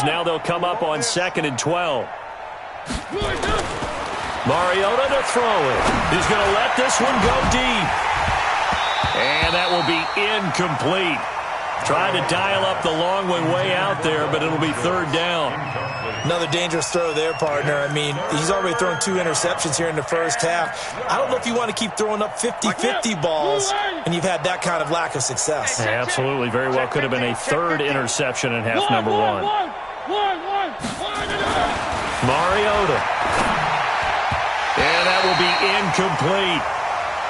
Now they'll come up on 2nd and 12. Mariota to throw it. He's going to let this one go deep. And that will be incomplete. Trying to dial up the long one way out there, but it'll be 3rd down. Another dangerous throw there, partner. I mean, he's already thrown 2 interceptions here in the first half. I don't know if you want to keep throwing up 50-50 balls, and you've had that kind of lack of success. Absolutely. Very well could have been a 3rd interception in half number 1. Mariota. And that will be incomplete.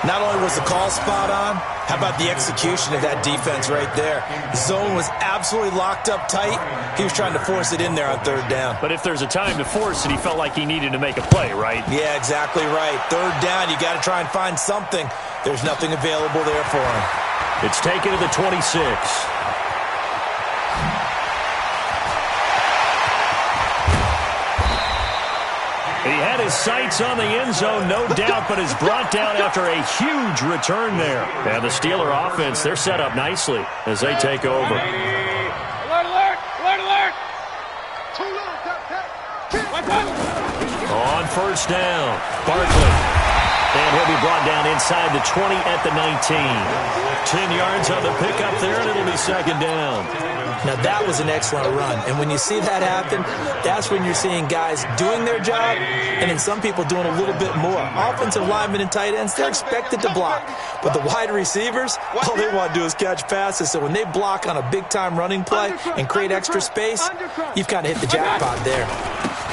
Not only was the call spot on, how about the execution of that defense right there? The zone was absolutely locked up tight. He was trying to force it in there on 3rd down. But if there's a time to force it, he felt like he needed to make a play, right? Yeah, exactly right. 3rd down, you got to try and find something. There's nothing available there for him. It's taken to the 26. He had his sights on the end zone, no doubt, but is brought down after a huge return there. And the Steeler offense, they're set up nicely as they take over. Alert, alert, alert, alert. On 1st down, Barkley. And he'll be brought down inside the 20 at the 19. 10 yards on the pickup there, and it'll be 2nd down. Now, that was an excellent run. And when you see that happen, that's when you're seeing guys doing their job and then some people doing a little bit more. Offensive linemen and tight ends, they're expected to block. But the wide receivers, all they want to do is catch passes. So when they block on a big-time running play and create extra space, you've kind of hit the jackpot there.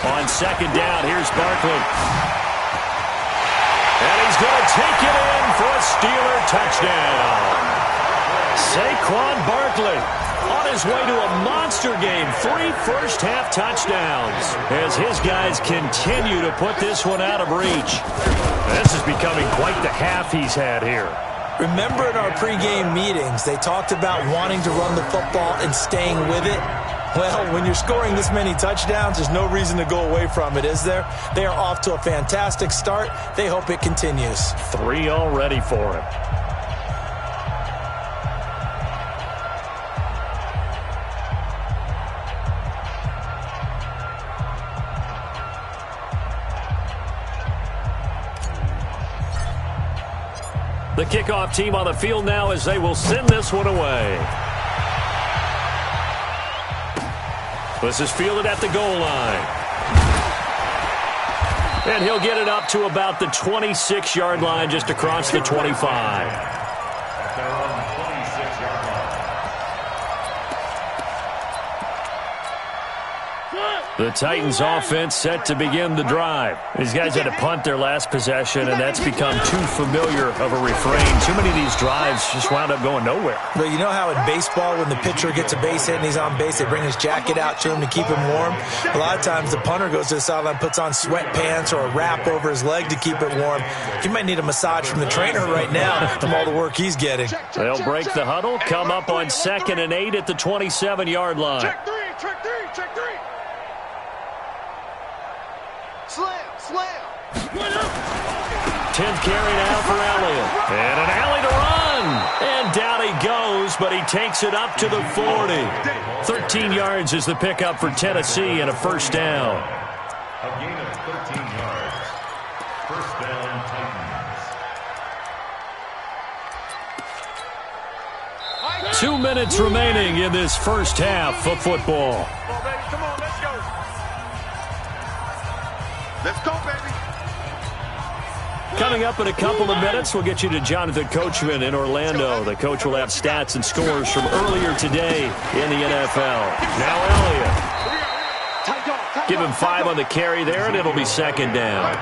On 2nd down, here's Barkley. And he's going to take it in for a Steeler touchdown. Saquon Barkley on his way to a monster game. 3 first-half touchdowns as his guys continue to put this one out of reach. This is becoming quite the half he's had here. Remember in our pregame meetings, they talked about wanting to run the football and staying with it? Well, when you're scoring this many touchdowns, there's no reason to go away from it, is there? They are off to a fantastic start. They hope it continues. 3 already for him. The kickoff team on the field now as they will send this one away. This is fielded at the goal line. And he'll get it up to about the 26-yard line, just across the 25. The Titans offense set to begin the drive. These guys had to punt their last possession, and that's become too familiar of a refrain. Too many of these drives just wound up going nowhere. But you know how in baseball, when the pitcher gets a base hit and he's on base, they bring his jacket out to him to keep him warm? A lot of times the punter goes to the sideline, puts on sweatpants or a wrap over his leg to keep it warm. He might need a massage from the trainer right now from all the work he's getting. They'll break the huddle, come up on 2nd and 8 at the 27-yard line. Check 3, check 3, check 3. Slam. 10th carry now for Elliott. And an alley to run. And down he goes, but he takes it up to the 40. 13 yards is the pickup for Tennessee and a 1st down. A gain of 13 yards. 1st down, Titans. 2 minutes remaining in this first half of football. Come on, baby. Come on, let's go. Let's go, baby. Coming up in a couple of minutes, we'll get you to Jonathan Coachman in Orlando. The coach will have stats and scores from earlier today in the NFL. Now Elliott. Give him 5 on the carry there, and it'll be 2nd down.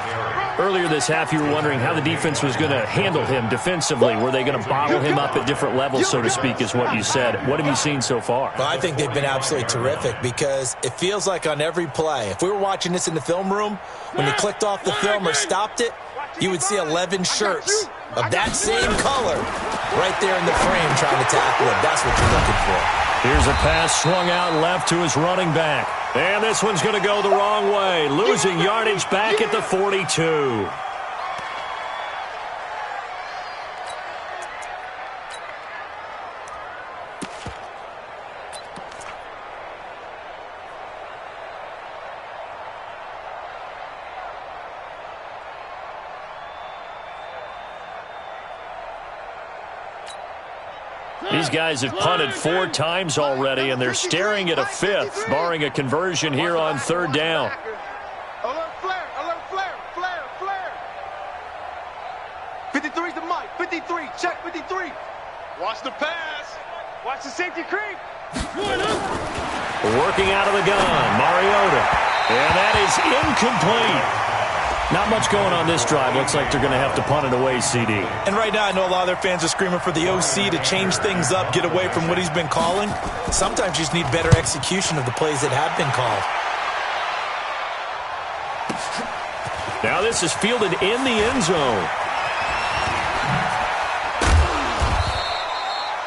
Earlier this half, you were wondering how the defense was going to handle him defensively. Were they going to bottle him up at different levels, so to speak, is what you said. What have you seen so far? Well, I think they've been absolutely terrific because it feels like on every play, if we were watching this in the film room, when you clicked off the film or stopped it, you would see 11 shirts of that same color right there in the frame trying to tackle him. That's what you're looking for. Here's a pass swung out left to his running back. And this one's going to go the wrong way, losing yardage back at the 42. These guys have punted 4 times already, and they're staring at a 5th, barring a conversion here on 3rd down. Alert flare, alert flare, flare, flare. 53's the mic, 53, check 53. Watch the pass. Watch the safety creep. Working out of the gun, Mariota. And that is incomplete. Not much going on this drive. Looks like they're going to have to punt it away, CD. And right now, I know a lot of their fans are screaming for the OC to change things up, get away from what he's been calling. Sometimes you just need better execution of the plays that have been called. Now this is fielded in the end zone.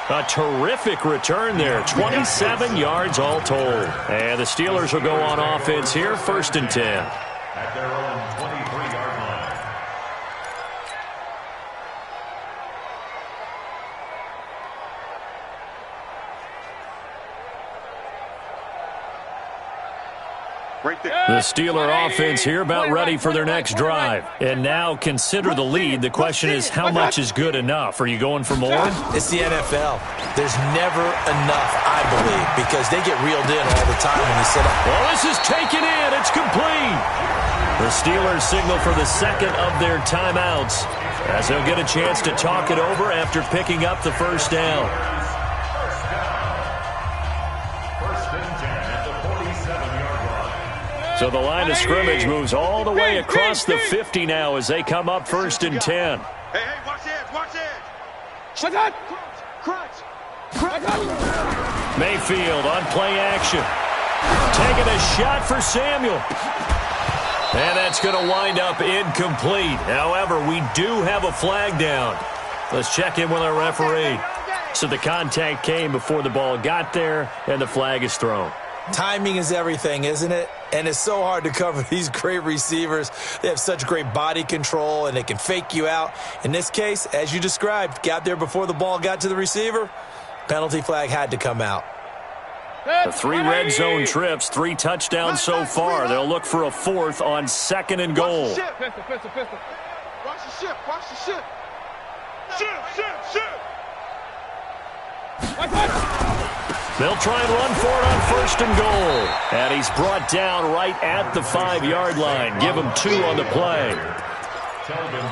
A terrific return there. 27 yards all told. And the Steelers will go on offense here, 1st and 10. At their own 23-yard line. Right there. The Steeler offense here about ready for their next drive. And now consider the lead. The question is, how much is good enough? Are you going for more? It's the NFL. There's never enough, I believe, because they get reeled in all the time when you sit up. Well, this is taken in. It's complete. The Steelers signal for the second of their timeouts as they'll get a chance to talk it over after picking up the 1st down. So the line of scrimmage moves all the way across the 50 now as they come up 1st and 10. Hey, watch edge, watch edge. Shut up! Crunch, crunch. Mayfield on play action. Taking a shot for Samuel. And that's going to wind up incomplete. However, we do have a flag down. Let's check in with our referee. So the contact came before the ball got there, and the flag is thrown. Timing is everything, isn't it? And it's so hard to cover these great receivers. They have such great body control, and they can fake you out. In this case, as you described, got there before the ball got to the receiver. Penalty flag had to come out. The 3 red zone trips, 3 touchdowns so far. They'll look for a 4th on 2nd and goal. Pistol. Watch the ship, watch the ship. Ship. They'll try and run for it on 1st and goal. And he's brought down right at the 5-yard line. Give him 2 on the play.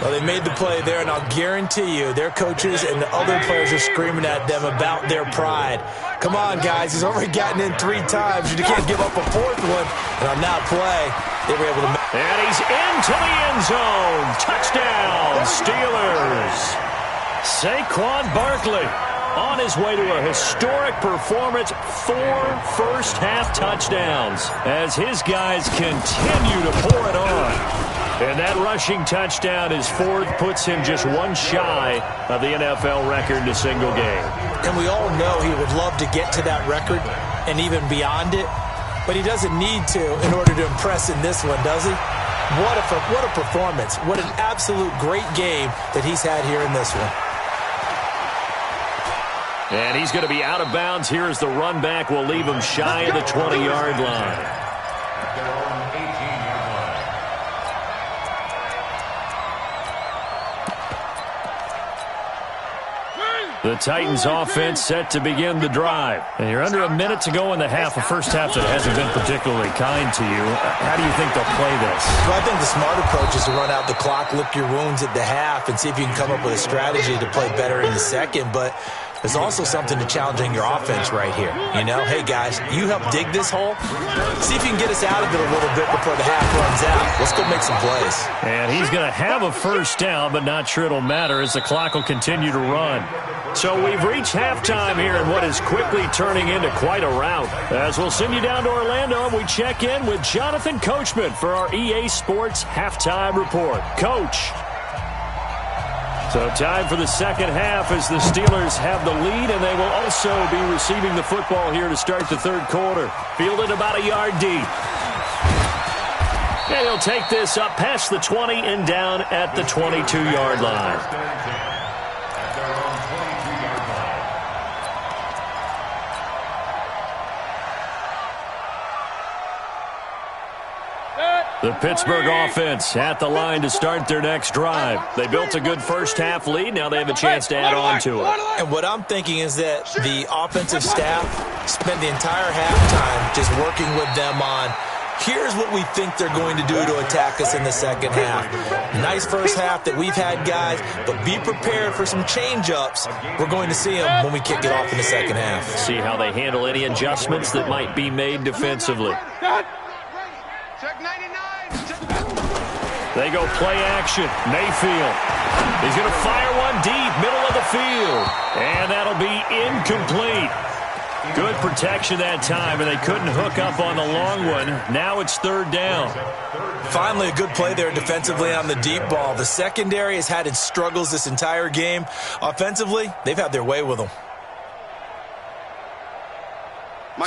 Well, they made the play there, and I'll guarantee you their coaches and the other players are screaming at them about their pride. Come on, guys. He's already gotten in 3 times. You can't give up a 4th one. And on that play, they were able to make. And he's into the end zone. Touchdown, Steelers. Saquon Barkley on his way to a historic performance, 4 first-half touchdowns as his guys continue to pour it on. And that rushing touchdown, his 4th, puts him just 1 shy of the NFL record in a single game. And we all know he would love to get to that record and even beyond it, but he doesn't need to in order to impress in this one, does he? What a performance. What an absolute great game that he's had here in this one. And he's going to be out of bounds here as the run back will leave him shy of the 20-yard line. The Titans offense set to begin the drive. And you're under a minute to go in the half, a first half that hasn't been particularly kind to you. How do you think they'll play this? Well, I think the smart approach is to run out the clock, lick your wounds at the half, and see if you can come up with a strategy to play better in the second. But there's also something to challenging your offense right here. You know, hey, guys, you help dig this hole. See if you can get us out of it a little bit before the half runs out. Let's go make some plays. And he's going to have a first down, but not sure it'll matter as the clock will continue to run. So we've reached halftime here in what is quickly turning into quite a rout. As we'll send you down to Orlando, and we check in with Jonathan Coachman for our EA Sports Halftime Report. Coach. So time for the second half as the Steelers have the lead, and they will also be receiving the football here to start the third quarter. Fielded about a yard deep. And he'll take this up past the 20 and down at the 22-yard line. The Pittsburgh offense at the line to start their next drive. They built a good first-half lead. Now they have a chance to add on to it. And what I'm thinking is that the offensive staff spent the entire halftime just working with them on, here's what we think they're going to do to attack us in the second half. Nice first half that we've had, guys, but be prepared for some change-ups. We're going to see them when we kick it off in the second half. See how they handle any adjustments that might be made defensively. Check 99. They go play action. Mayfield. He's going to fire one deep, middle of the field. And that'll be incomplete. Good protection that time, and they couldn't hook up on the long one. Now it's third down. Finally, a good play there defensively on the deep ball. The secondary has had its struggles this entire game. Offensively, they've had their way with them.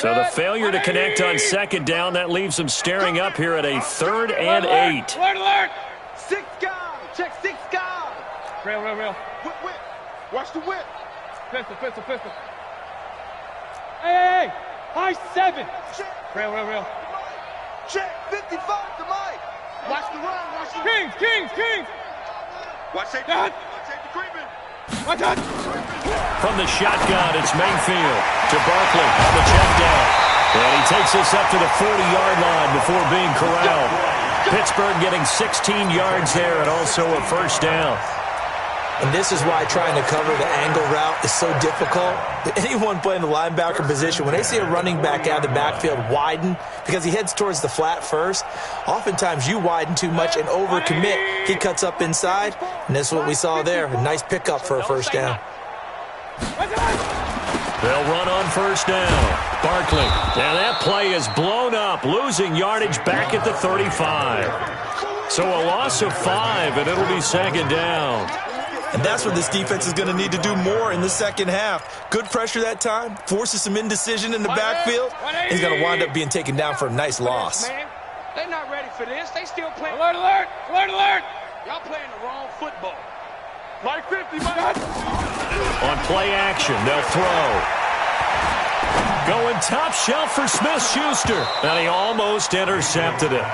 So the failure to connect on second down, that leaves them staring up here at a 3rd and 8. Alert, alert. 6 guys. Check 6 guys. Real. Whip. Watch the whip. Pistol. Hey. High 7. Real. Check 55 to Mike. Watch the run. Watch the Kings. Watch safety. Watch safety creeping. Watch out. From the shotgun, it's Mayfield to Barkley on the check down. And he takes this up to the 40-yard line before being corralled. Pittsburgh getting 16 yards there and also a first down. And this is why trying to cover the angle route is so difficult. Anyone playing the linebacker position, when they see a running back out of the backfield widen, because he heads towards the flat first, oftentimes you widen too much and overcommit. He cuts up inside, and this is what we saw there. A nice pickup for a first down. They'll run on first down. Barkley. Now that play is blown up, losing yardage back at the 35. So a loss of 5, and it'll be second down. And that's what this defense is going to need to do more in the second half. Good pressure that time, forces some indecision in the backfield. He's going to wind up being taken down for a nice loss. Man, they're not ready for this. They still playing. Alert. Y'all playing the wrong football. Mike 50, Mike. On play action, they'll throw. Going top shelf for Smith-Schuster. And he almost intercepted it.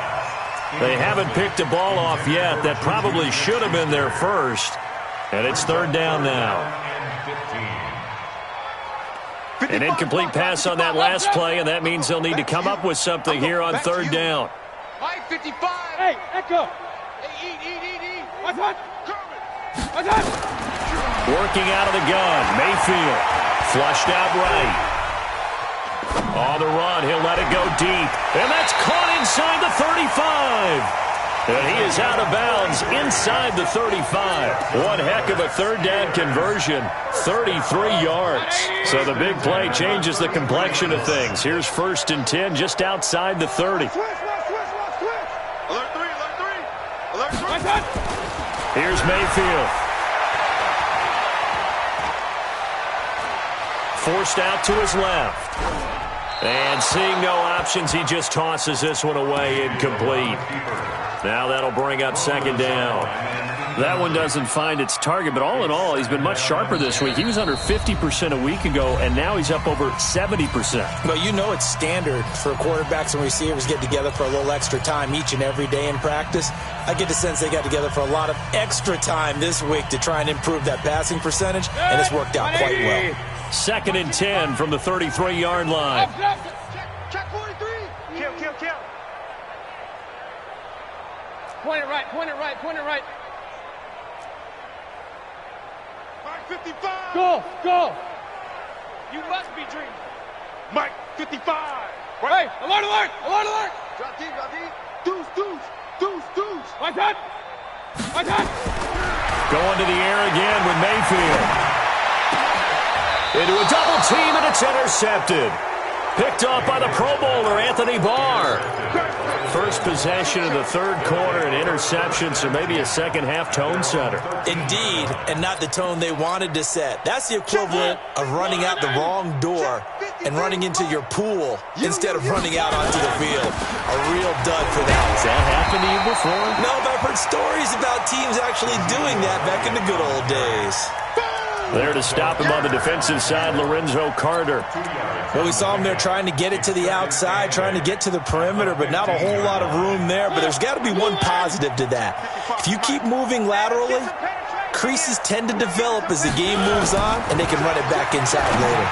They haven't picked a ball off yet. That probably should have been their first. And it's third down now. An incomplete pass on that last play, and that means they'll need to come up with something here on third down. Mike 55. Hey, Echo. Hey, eat. Watch out. Working out of the gun. Mayfield flushed out right. On the run, he'll let it go deep. And that's caught inside the 35. And he is out of bounds inside the 35. One heck of a third down conversion, 33 yards. So the big play changes the complexion of things. Here's 1st and 10 just outside the 30. Alert 3. Here's Mayfield. Forced out to his left. And seeing no options, he just tosses this one away, incomplete. Now that'll bring up second down. That one doesn't find its target, but all in all, he's been much sharper this week. He was under 50% a week ago, and now he's up over 70%. Well, you know it's standard for quarterbacks and receivers get together for a little extra time each and every day in practice. I get the sense they got together for a lot of extra time this week to try and improve that passing percentage, and it's worked out quite well. 2nd and 10 from the 33-yard line. Check 43. Kill. Point it right. Mike 55. Go. You must be dreaming. Mike 55. Hey, alert. Drop deep. Deuce. Watch out. Going to the air again with Mayfield. Into a double team, and it's intercepted. Picked off by the Pro Bowler, Anthony Barr. First possession of the third quarter, an interception, so maybe a second-half tone setter. Indeed, and not the tone they wanted to set. That's the equivalent of running out the wrong door and running into your pool instead of running out onto the field. A real dud for that. Has that happened to you before? No, but I've heard stories about teams actually doing that back in the good old days. There to stop him on the defensive side, Lorenzo Carter. Well, we saw him there trying to get it to the outside, trying to get to the perimeter, but not a whole lot of room there. But there's got to be one positive to that. If you keep moving laterally, creases tend to develop as the game moves on, and they can run it back inside later.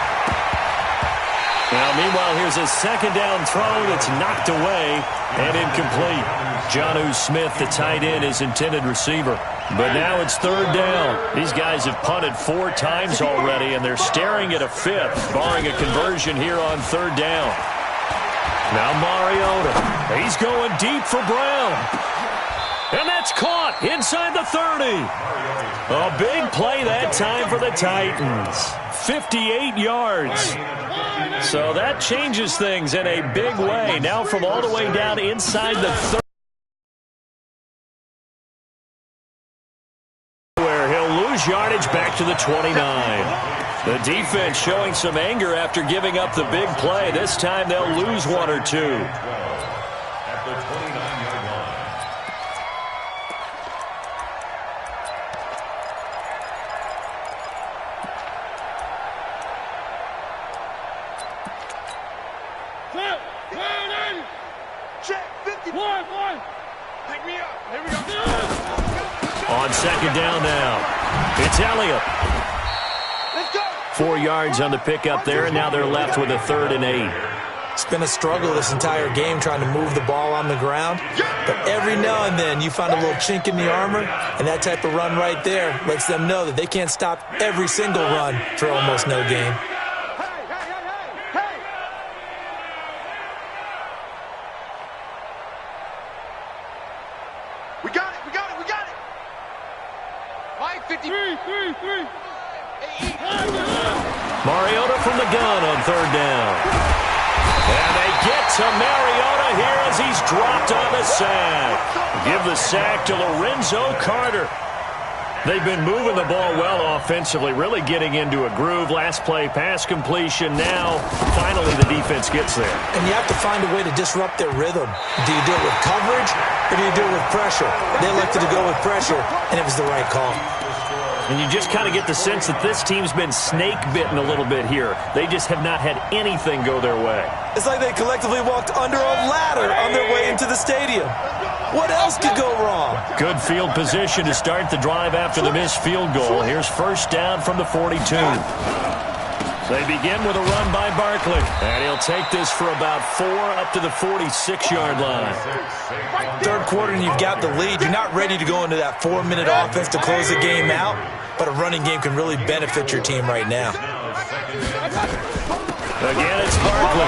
Now, meanwhile, here's a second down throw that's knocked away and incomplete. Jonnu Smith, the tight end, is intended receiver. But now it's third down. These guys have punted 4 times already, and they're staring at a 5th, barring a conversion here on third down. Now Mariota. He's going deep for Brown. And that's caught inside the 30. A big play that time for the Titans. 58 yards. So that changes things in a big way. Now from all the way down inside the 30. Where he'll lose yardage back to the 29. The defense showing some anger after giving up the big play. This time they'll lose 1 or 2. At the 29-yard line. Check, 50. One. Pick me up. Here we go. On second down now. It's Elliott. Let's go. 4 yards on the pickup there, and now they're left with a 3rd and 8. It's been a struggle this entire game trying to move the ball on the ground. But every now and then you find a little chink in the armor, and that type of run right there lets them know that they can't stop every single run for almost no gain. Hey. We got it. Mike, 53. Mariota from the gun on third down. And they get to Mariota here as he's dropped on the sack. Give the sack to Lorenzo Carter. They've been moving the ball well offensively, really getting into a groove. Last play, pass completion. Now, finally, the defense gets there. And you have to find a way to disrupt their rhythm. Do you do it with coverage, or do you do it with pressure? They elected to go with pressure, and it was the right call. And you just kind of get the sense that this team's been snake-bitten a little bit here. They just have not had anything go their way. It's like they collectively walked under a ladder on their way into the stadium. What else could go wrong? Good field position to start the drive after the missed field goal. Here's first down from the 42. They begin with a run by Barkley. And he'll take this for about 4 up to the 46-yard line. Third quarter and you've got the lead. You're not ready to go into that 4-minute offense to close the game out, but a running game can really benefit your team right now. Again, it's Barkley.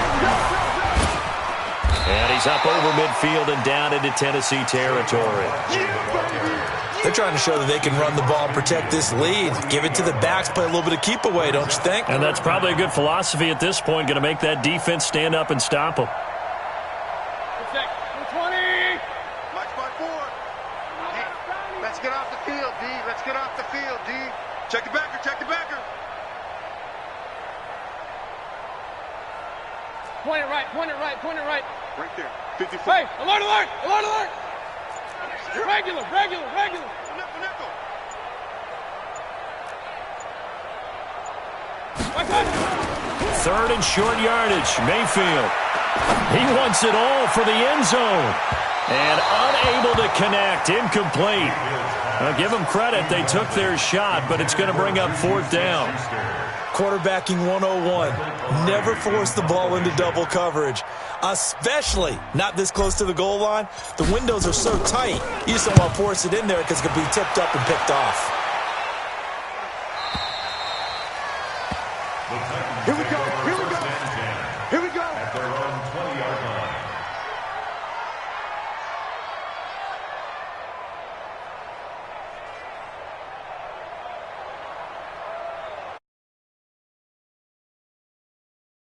And he's up over midfield and down into Tennessee territory. They're trying to show that they can run the ball and protect this lead. Give it to the backs, play a little bit of keep away, don't you think? And that's probably a good philosophy at this point, going to make that defense stand up and stop them. 20. Match by 4. Hey, let's get off the field, D. Let's get off the field, D. Check the backer. Point it right. Right there. 54. Hey, alert. Regular. Nickel. Third and short yardage. Mayfield. He wants it all for the end zone. And unable to connect. Incomplete. Now, give them credit. They took their shot, but it's going to bring up fourth down. Quarterbacking 101. Never force the ball into double coverage, especially not this close to the goal line. The windows are so tight, you just don't want to force it in there because it could be tipped up and picked off. Here we go.